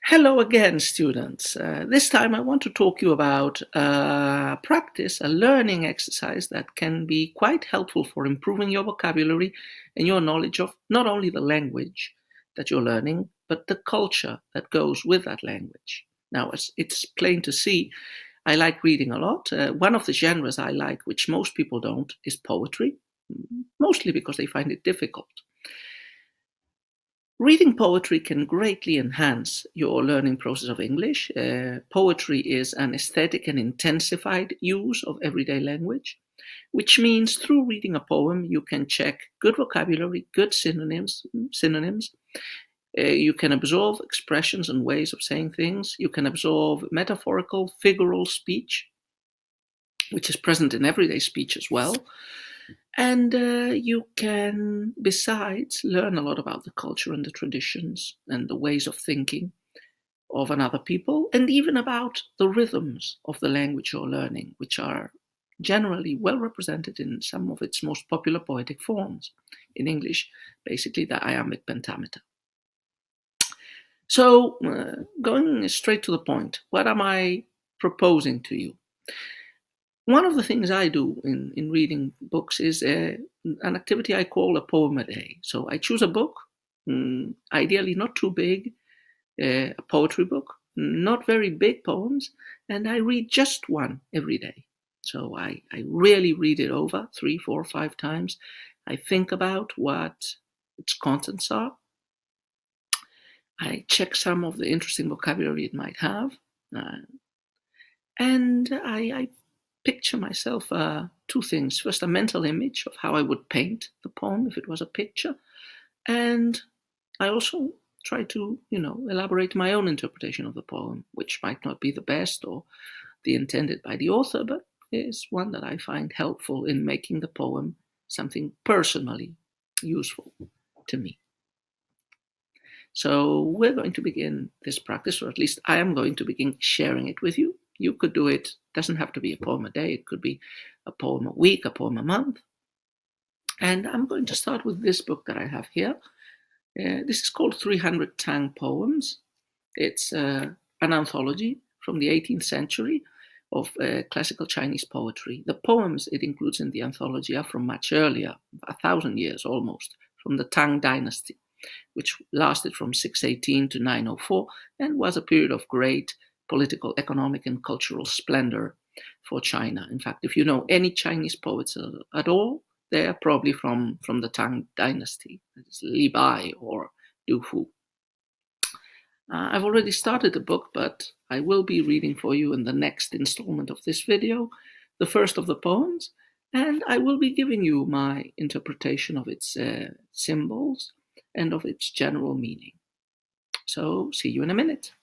Hello again, students. This time I want to talk to you about practice, a learning exercise that can be quite helpful for improving your vocabulary and your knowledge of not only the language that you're learning, but the culture that goes with that language. Now, as it's plain to see, I like reading a lot. One of the genres I like, which most people don't, is poetry, mostly because they find it difficult. Reading poetry can greatly enhance your learning process of English. Poetry is an aesthetic and intensified use of everyday language, which means through reading a poem, you can check good vocabulary, good synonyms. You can absorb expressions and ways of saying things. You can absorb metaphorical, figural speech, which is present in everyday speech as well. And you can, besides, learn a lot about the culture and the traditions and the ways of thinking of another people, and even about the rhythms of the language you're learning, which are generally well represented in some of its most popular poetic forms. In English, basically the iambic pentameter. So, going straight to the point, what am I proposing to you? One of the things I do in reading books is an activity I call a poem a day. So I choose a book, ideally not too big, a poetry book, not very big poems, and I read just one every day. So I really read it over 3, 4, 5 times. I think about what its contents are. I check some of the interesting vocabulary it might have. And I picture myself two things. First, a mental image of how I would paint the poem if it was a picture. And I also try to, elaborate my own interpretation of the poem, which might not be the best or the intended by the author, but is one that I find helpful in making the poem something personally useful to me. So we're going to begin this practice, or at least I am going to begin sharing it with you. You could do it, doesn't have to be a poem a day, it could be a poem a week, a poem a month. And I'm going to start with this book that I have here. This is called 300 Tang Poems. It's an anthology from the 18th century of classical Chinese poetry. The poems it includes in the anthology are from much earlier, 1,000 years almost, from the Tang Dynasty, which lasted from 618 to 904 and was a period of great political, economic, and cultural splendor for China. In fact, if you know any Chinese poets at all, they are probably from the Tang Dynasty. It's Li Bai or Du Fu. I've already started the book, but I will be reading for you in the next installment of this video, the first of the poems, and I will be giving you my interpretation of its symbols and of its general meaning. So, see you in a minute.